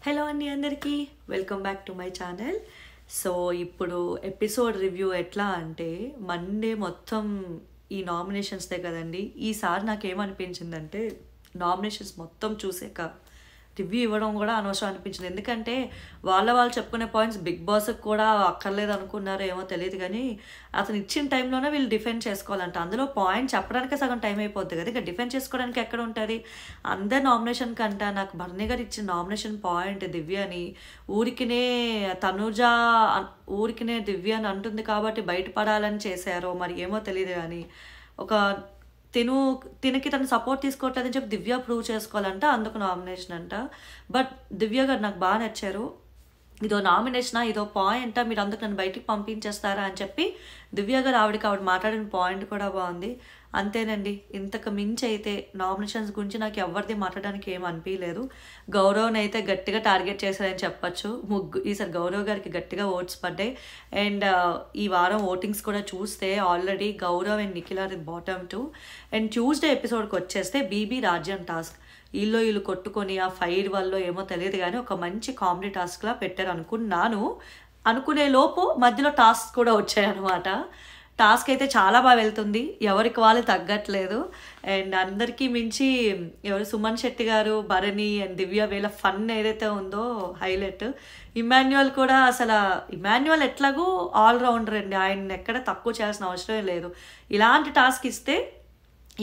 Hello అండి అందరికీ welcome back to my channel. So ఇప్పుడు ఎపిసోడ్ రివ్యూ ఎట్లా అంటే మండే మొత్తం ఈ నామినేషన్స్దే కదండి. ఈసారి నాకేమనిపించిందంటే నామినేషన్స్ మొత్తం చూసాక రివ్యూ ఇవ్వడం కూడా అనవసరం అనిపించింది. ఎందుకంటే వాళ్ళు చెప్పుకునే పాయింట్స్ బిగ్ బాస్కి కూడా అక్కర్లేదు అనుకున్నారో ఏమో తెలియదు, కానీ అతను ఇచ్చిన టైంలోనే వీళ్ళు డిఫెండ్ చేసుకోవాలంట. అందులో పాయింట్ చెప్పడానికే సగం టైం అయిపోద్ది కదా, ఇక డిఫెండ్ చేసుకోవడానికి ఎక్కడ ఉంటుంది. అందరు నామినేషన్ కంట నాకు భరణి గారు ఇచ్చిన నామినేషన్ పాయింట్ దివ్యని ఊరికినే తనుజ ఊరికినే దివ్య అని అంటుంది కాబట్టి బయటపడాలని చేశారో మరి ఏమో తెలియదు, కానీ ఒక తినకి తను సపోర్ట్ తీసుకోవట్లేదని చెప్పి దివ్య ప్రూవ్ చేసుకోవాలంట, అందుకు నామినేషన్ అంట. బట్ దివ్య గారు నాకు బాగా నచ్చారు. ఇదో నామినేషనా, ఇదో పాయింటా, మీరు అందుకు నన్ను బయటికి పంపించేస్తారా అని చెప్పి దివ్య గారు ఆవిడ మాట్లాడిన పాయింట్ కూడా బాగుంది. అంతేనండి, ఇంతకు మించి అయితే నామినేషన్స్ గురించి నాకు ఎవరిది మాట్లాడడానికి ఏం అనిపించలేదు. గౌరవ్ని అయితే గట్టిగా టార్గెట్ చేశారని చెప్పచ్చు. ఈసారి గౌరవ్ గారికి గట్టిగా ఓట్స్ పడ్డాయి. అండ్ ఈ వారం ఓటింగ్స్ కూడా చూస్తే already Gaurav and Nikhil are bottom 2. And Tuesday ఎపిసోడ్కి వచ్చేస్తే బీబీ రాజ్యం టాస్క్ వీళ్ళు కొట్టుకొని ఆ ఫైర్ వల్ల ఏమో తెలియదు, కానీ ఒక మంచి కామెడీ టాస్క్లా పెట్టారు అనుకున్నాను. అనుకునే లోపు మధ్యలో టాస్క్ కూడా వచ్చాయన్నమాట. టాస్క్ అయితే చాలా బాగా వెళ్తుంది, ఎవరికి వాళ్ళు తగ్గట్లేదు. అండ్ అందరికీ మించి ఎవరు సుమన్ శెట్టి గారు, భరణి అండ్ దివ్య వీళ్ళ ఫన్ ఏదైతే ఉందో హైలైట్. ఇమాన్యువల్ కూడా అసలు ఇమాన్యువల్ ఎట్లాగూ ఆల్రౌండర్ అండి, ఆయన ఎక్కడ తక్కువ చేయాల్సిన అవసరమే లేదు. ఇలాంటి టాస్క్ ఇస్తే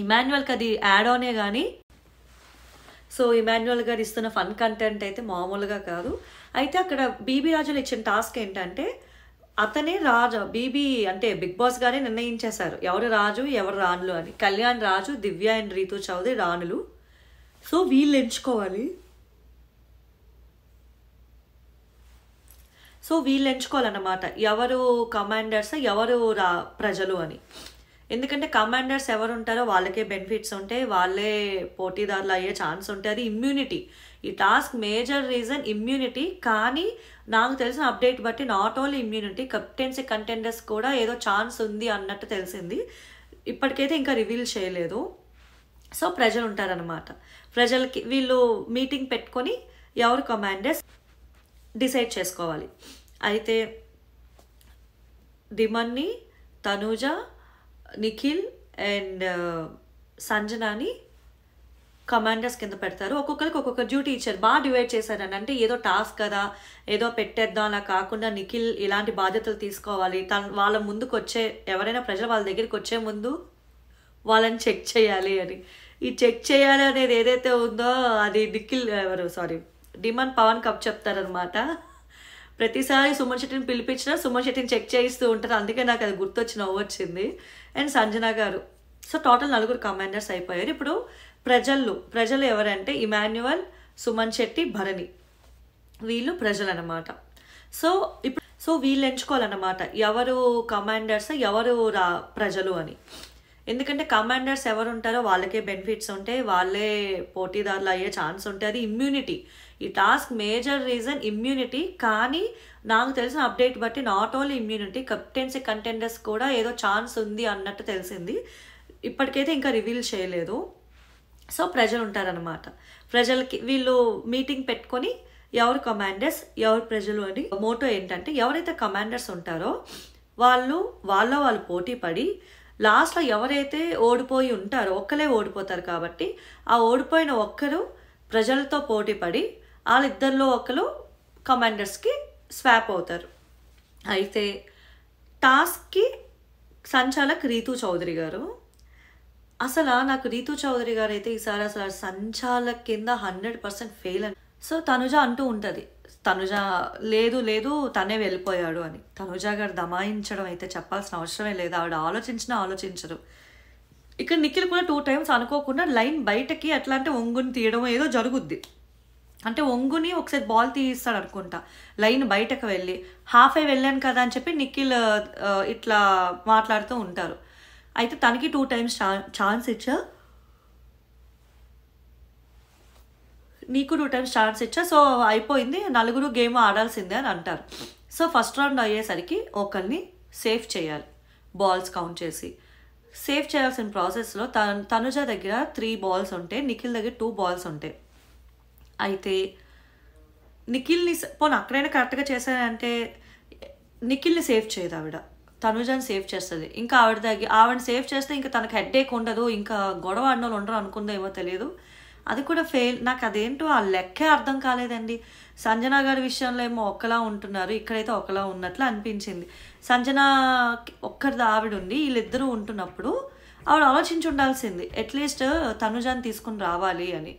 ఇమాన్యువల్కి అది యాడ్ ఆనే కానీ. సో ఇమాన్యువల్ గారు ఇస్తున్న ఫన్ కంటెంట్ అయితే మామూలుగా కాదు. అయితే అక్కడ బీబీ రాజులు ఇచ్చిన టాస్క్ ఏంటంటే అతనే రాజు, బీబీ అంటే బిగ్ బాస్ గారే నిర్ణయించేశారు ఎవరు రాజు ఎవరు రాణులు అని. కళ్యాణ్ రాజు, దివ్య అండ్ రీతు చౌదరి రాణులు. సో వీళ్ళు ఎంచుకోవాలన్నమాట ఎవరు కమాండర్స్ ఎవరు ప్రజలు అని. ఎందుకంటే కమాండర్స్ ఎవరు ఉంటారో వాళ్ళకే బెనిఫిట్స్ ఉంటాయి, వాళ్ళే పోటీదారులు అయ్యే ఛాన్స్ ఉంటాయి. అది ఇమ్యూనిటీ. ఈ టాస్క్ మేజర్ రీజన్ ఇమ్యూనిటీ. కానీ నాకు తెలిసిన అప్డేట్ బట్టి not only immunity, captaincy contenders కూడా ఏదో ఛాన్స్ ఉంది అన్నట్టు తెలిసింది. ఇప్పటికైతే ఇంకా రివీల్ చేయలేదు. సో ప్రజలు ఉంటారనమాట. ప్రజలకి వీళ్ళు మీటింగ్ పెట్టుకొని ఎవరు కమాండర్స్ డిసైడ్ చేసుకోవాలి. అయితే దిమన్ని, తనూజ, నిఖిల్ అండ్ సంజనాని కమాండర్స్ కింద పెడతారు. ఒక్కొక్కరికి ఒక్కొక్క డ్యూటీ ఇచ్చారు, బాగా డివైడ్ చేశారని. అంటే ఏదో టాస్క్ కదా ఏదో పెట్టేద్దాం అలా కాకుండా నిఖిల్ ఇలాంటి బాధ్యతలు తీసుకోవాలి, వాళ్ళ ముందుకు వచ్చే ఎవరైనా ప్రజలు వాళ్ళ దగ్గరికి వచ్చే ముందు వాళ్ళని చెక్ చేయాలి అని. ఈ చెక్ చేయాలి అనేది ఏదైతే ఉందో అది నిఖిల్ డిమన్ పవన్ కప్ చెప్తారనమాట. ప్రతిసారి సుమన్ శెట్టిని పిలిపించినా సుమన్ శెట్టిని చెక్ చేయిస్తూ ఉంటారు, అందుకే నాకు అది గుర్తొచ్చి నవ్వొచ్చింది. అండ్ సంజన గారు. సో టోటల్ 4 కమాండర్స్ అయిపోయారు. ఇప్పుడు ప్రజలు ఎవరంటే ఇమాన్యువల్, సుమన్ శెట్టి, భరణి వీళ్ళు ప్రజలు అనమాట. సో వీళ్ళు ఎంచుకోవాలన్నమాట ఎవరు కమాండర్స్ ఎవరు ప్రజలు అని. ఎందుకంటే కమాండర్స్ ఎవరు ఉంటారో వాళ్ళకే బెనిఫిట్స్ ఉంటాయి, వాళ్ళే పోటీదారులు అయ్యే ఛాన్స్ ఉంటాయి. అది ఇమ్యూనిటీ. ఈ టాస్క్ మేజర్ రీజన్ ఇమ్యూనిటీ. కానీ నాకు తెలిసిన అప్డేట్ బట్టి not only immunity, captaincy contenders కూడా ఏదో ఛాన్స్ ఉంది అన్నట్టు తెలిసింది. ఇప్పటికైతే ఇంకా రివీల్ చేయలేదు. సో ప్రజలు ఉంటారనమాట. ప్రజలకి వీళ్ళు మీటింగ్ పెట్టుకొని ఎవరు కమాండర్స్ ఎవరు ప్రజలు అని. మోటో ఏంటంటే ఎవరైతే కమాండర్స్ ఉంటారో వాళ్ళు పోటీ పడి లాస్ట్లో ఎవరైతే ఓడిపోయి ఉంటారో ఒక్కలే ఓడిపోతారు. కాబట్టి ఆ ఓడిపోయిన ఒక్కరు ప్రజలతో పోటీ పడి వాళ్ళిద్దరిలో ఒకరు కమాండర్స్కి స్వాప్ అవుతారు. అయితే టాస్క్కి సంచాలక్ రీతు చౌదరి గారు. అసలు నాకు రీతు చౌదరి గారు అయితే ఈసారి అసలు సంచాలక్ కింద 100% ఫెయిల్ అని. సో తనుజ అంటూ ఉంటుంది, తనుజ లేదు తనే వెళ్ళిపోయాడు అని. తనుజ గారు దమాయించడం అయితే చెప్పాల్సిన అవసరమే లేదు, ఆవిడ ఆలోచించరు. ఇక్కడ నిఖిల్ కూడా 2 times అనుకోకుండా లైన్ బయటకి ఎట్లా అంటే ఒంగుని తీయడం ఏదో జరుగుద్ది. అంటే ఒంగుని ఒకసారి బాల్ తీయిస్తాడు అనుకుంటా, లైన్ బయటకు వెళ్ళి హాఫ్ వెళ్ళాను కదా అని చెప్పి నిఖిల్ ఇట్లా మాట్లాడుతూ ఉంటారు. అయితే తనకి 2 times ఛాన్స్ ఇచ్చా, నీకు 2 times ఛాన్స్ ఇచ్చా, సో అయిపోయింది 4 గేమ్ ఆడాల్సిందే అని అంటారు. సో ఫస్ట్ రౌండ్ అయ్యేసరికి ఒకరిని సేఫ్ చేయాలి, బాల్స్ కౌంట్ చేసి. సేఫ్ చేయాల్సిన ప్రాసెస్లో తనుజ దగ్గర 3 balls ఉంటాయి, నిఖిల్ దగ్గర 2 balls ఉంటాయి. అయితే నిఖిల్ని పోనీ అక్కడైనా కరెక్ట్గా చేశానంటే నిఖిల్ని సేవ్ చేయదు ఆవిడ, తనుజాని సేవ్ చేస్తుంది. ఇంకా ఆవిడని సేవ్ చేస్తే ఇంకా తనకు హెడ్ఏక్ ఉండదు, ఇంకా గొడవ ఆడిన వాళ్ళు ఉండరు అనుకుందో ఏమో తెలియదు. అది కూడా ఫెయిల్. నాకు అదేంటో ఆ లెక్కే అర్థం కాలేదండి. సంజన గారి విషయంలో ఏమో ఒకలా ఉంటున్నారు, ఇక్కడైతే ఒకలా ఉన్నట్లు అనిపించింది. సంజన ఒక్కరిది ఆవిడ ఉంది, వీళ్ళిద్దరూ ఉంటున్నప్పుడు ఆవిడ ఆలోచించి ఉండాల్సింది, అట్లీస్ట్ తనుజాని తీసుకుని రావాలి అని.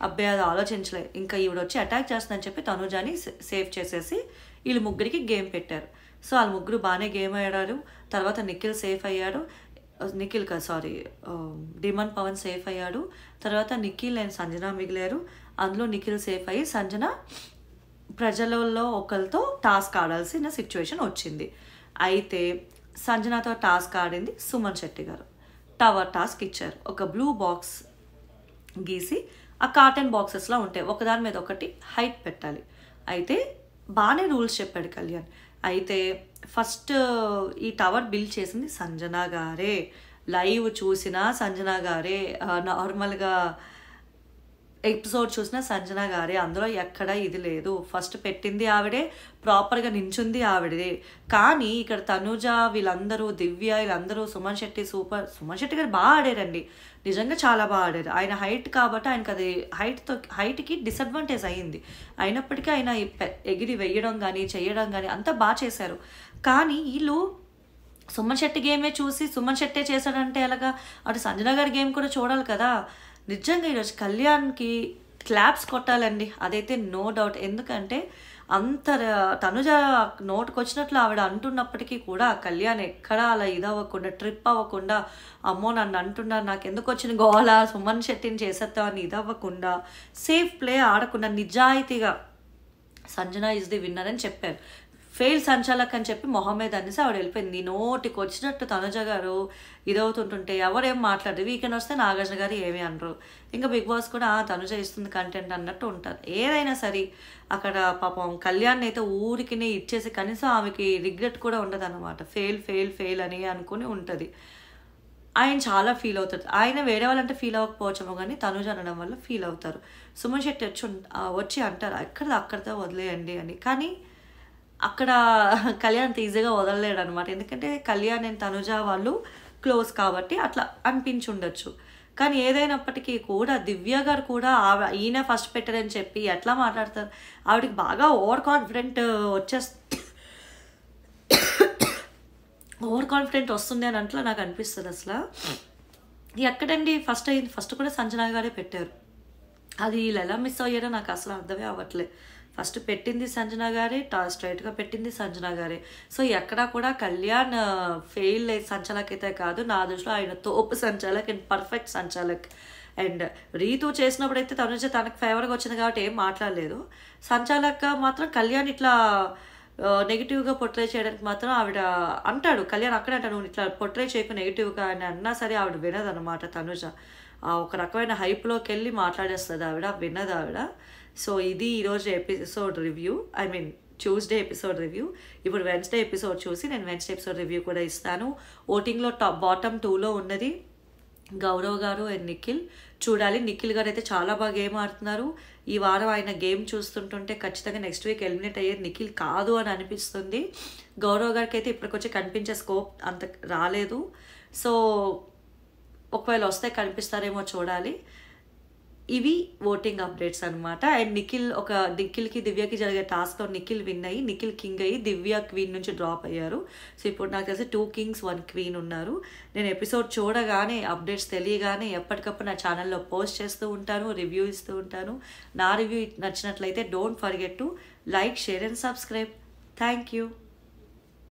అబ్బాయి అది ఆలోచించలేదు. ఇంకా ఈవిడ వచ్చి అటాక్ చేస్తుందని చెప్పి తనుజాని సేవ్ చేసేసి వీళ్ళు ముగ్గురికి గేమ్ పెట్టారు. సో వాళ్ళు ముగ్గురు బాగానే గేమ్ ఆడారు. తర్వాత నిఖిల్ సేఫ్ అయ్యాడు, డిమాండ్ పవన్ సేఫ్ అయ్యాడు. తర్వాత నిఖిల్ అండ్ సంజన మిగిలారు. అందులో నిఖిల్ సేఫ్ అయ్యి సంజన ప్రజలలో ఒకరితో టాస్క్ ఆడాల్సిన సిచ్యువేషన్ వచ్చింది. అయితే సంజనతో టాస్క్ ఆడింది సుమన్ శెట్టి గారు. టవర్ టాస్క్ ఇచ్చారు. ఒక బ్లూ బాక్స్ గీసి ఆ కాటన్ బాక్సెస్లో ఉంటాయి, ఒకదాని మీద ఒకటి హైట్ పెట్టాలి. అయితే బాగానే రూల్స్ చెప్పాడు కళ్యాణ్. అయితే ఫస్ట్ ఈ టవర్ బిల్డ్ చేసింది సంజన గారే, లైవ్ చూసిన సంజన గారే, నార్మల్గా ఎపిసోడ్ చూసిన సంజన గారే, అందులో ఎక్కడ ఇది లేదు. ఫస్ట్ పెట్టింది ఆవిడే, ప్రాపర్గా నించుంది ఆవిడే. కానీ ఇక్కడ తనుజ వీళ్ళందరూ, దివ్య వీళ్ళందరూ, సుమన్ శెట్టి గారు బాగా ఆడారండి, నిజంగా చాలా బాగా ఆడారు. ఆయన హైట్ కాబట్టి ఆయనకు అది హైట్కి డిసడ్వాంటేజ్ అయ్యింది. అయినప్పటికీ ఆయన ఎగిరి వేయడం కానీ చేయడం కానీ అంతా బాగా చేశారు. కానీ వీళ్ళు సుమన్ శెట్టి గేమే చూసి సుమన్ శెట్టే చేశాడంటే ఎలాగా? అటు సంజన గారి గేమ్ కూడా చూడాలి కదా. నిజంగా ఈరోజు కళ్యాణ్కి క్లాప్స్ కొట్టాలండి, అదైతే నో డౌట్. ఎందుకంటే అంత తనుజ నోటుకు వచ్చినట్లు ఆవిడ అంటున్నప్పటికీ కూడా కళ్యాణ్ ఎక్కడా అలా ఇదవ్వకుండా, ట్రిప్ అవ్వకుండా, అమ్మో నన్ను అంటున్నారు నాకు ఎందుకు వచ్చిన గోల, సుమన్ శెట్టిని చేసేద్దామని ఇదవ్వకుండా, సేఫ్ ప్లే ఆడకుండా నిజాయితీగా సంజన ఈజ్ ది విన్నర్ అని చెప్పారు. ఫెయిల్ సంచాలక్ అని చెప్పి మొహమ్మద్ అనేసి ఆవిడ వెళ్ళిపోయింది. నోటికి వచ్చినట్టు తనుజ గారు ఇదవుతుంటుంటే ఎవరేం మాట్లాడరు. వీకెండ్ వస్తే నాగార్జున గారు ఏమీ అనరు. ఇంకా బిగ్ బాస్ కూడా తనుజ ఇస్తుంది కంటెంట్ అన్నట్టు ఉంటారు. ఏదైనా సరే అక్కడ పాపం కళ్యాణ్ అయితే ఊరికినే ఇచ్చేసి కనీసం ఆమెకి రిగ్రెట్ కూడా ఉండదు అనమాట. ఫెయిల్ అని అనుకుని ఉంటుంది. ఆయన చాలా ఫీల్ అవుతారు. ఆయన వేరే వాళ్ళంటే ఫీల్ అవ్వకపోవచ్చేమో కానీ తనుజ అనడం వల్ల ఫీల్ అవుతారు. సుమన్ శెట్టి వచ్చి అంటారు అక్కడితో వదిలేయండి అని. కానీ అక్కడ కళ్యాణ్ అంత ఈజీగా వదలలేడు అనమాట. ఎందుకంటే కళ్యాణ్ అండ్ తనుజ వాళ్ళు క్లోజ్ కాబట్టి అట్లా అనిపించి ఉండొచ్చు. కానీ ఏదైనప్పటికీ కూడా దివ్య గారు కూడా ఈయన ఫస్ట్ పెట్టారని చెప్పి ఎట్లా మాట్లాడతారు? ఆవిడకి బాగా ఓవర్ కాన్ఫిడెంట్ వస్తుంది అని అట్లా నాకు అనిపిస్తుంది. అసలు ఎక్కడండి ఫస్ట్ కూడా సంజన గారే పెట్టారు. అది వీళ్ళు ఎలా మిస్ అయ్యారో నాకు అసలు అర్థమే అవ్వట్లేదు. ఫస్ట్ పెట్టింది సంజన గారే, స్ట్రైట్గా పెట్టింది సంజన గారే. సో ఎక్కడా కూడా కళ్యాణ్ ఫెయిల్ సంచాలక్ అయితే కాదు, నా దృష్టిలో ఆయన తోపు సంచాలక్ అండ్ పర్ఫెక్ట్ సంచాలక్. అండ్ రీతు చేసినప్పుడు అయితే తనుజ తనకు ఫేవర్గా వచ్చింది కాబట్టి ఏం మాట్లాడలేదు. సంచాలక్ మాత్రం కళ్యాణ్ ఇట్లా నెగిటివ్గా పొట్రే చేయడానికి మాత్రం ఆవిడ అంటాడు, కళ్యాణ్ అక్కడే అంటాడు నువ్వు ఇట్లా పొట్రే చేయకు నెగిటివ్గా అని అన్నా సరే ఆవిడ వినదనమాట. తనుజ ఒక రకమైన హైప్లోకి వెళ్ళి మాట్లాడేస్తుంది ఆవిడ, వినదు ఆవిడ. సో ఇది ఈరోజు episode review, Tuesday episode review. ఇప్పుడు వెన్స్డే ఎపిసోడ్ చూసి నేను వెన్స్డే ఎపిసోడ్ రివ్యూ కూడా ఇస్తాను. ఓటింగ్లో బాటమ్ 2లో ఉన్నది గౌరవ్ గారు అండ్ నిఖిల్. చూడాలి, నిఖిల్ గారు అయితే చాలా బాగా గేమ్ ఆడుతున్నారు. ఈ వారం ఆయన గేమ్ చూస్తుంటుంటే ఖచ్చితంగా నెక్స్ట్ వీక్ ఎలిమినేట్ అయ్యేది నిఖిల్ కాదు అని అనిపిస్తుంది. గౌరవ్ గారికి అయితే ఇప్పటికొచ్చి కనిపించే స్కోప్ అంత రాలేదు. సో ఒకవేళ వస్తే కనిపిస్తారేమో చూడాలి. ఇవి ఓటింగ్ అప్డేట్స్ అనమాట. అండ్ నిఖిల్కి దివ్యకి జరిగే టాస్క్లో నిఖిల్ విన్ అయ్యి, నిఖిల్ కింగ్ అయ్యి దివ్య క్వీన్ నుంచి డ్రాప్ అయ్యారు. సో ఇప్పుడు నాకు తెలిసి 2 kings 1 queen ఉన్నారు. నేను ఎపిసోడ్ చూడగానే, అప్డేట్స్ తెలియగానే ఎప్పటికప్పుడు నా ఛానల్లో పోస్ట్ చేస్తూ ఉంటాను, రివ్యూ ఇస్తూ ఉంటాను. నా రివ్యూ నచ్చినట్లయితే don't forget to like, share and subscribe. Thank you.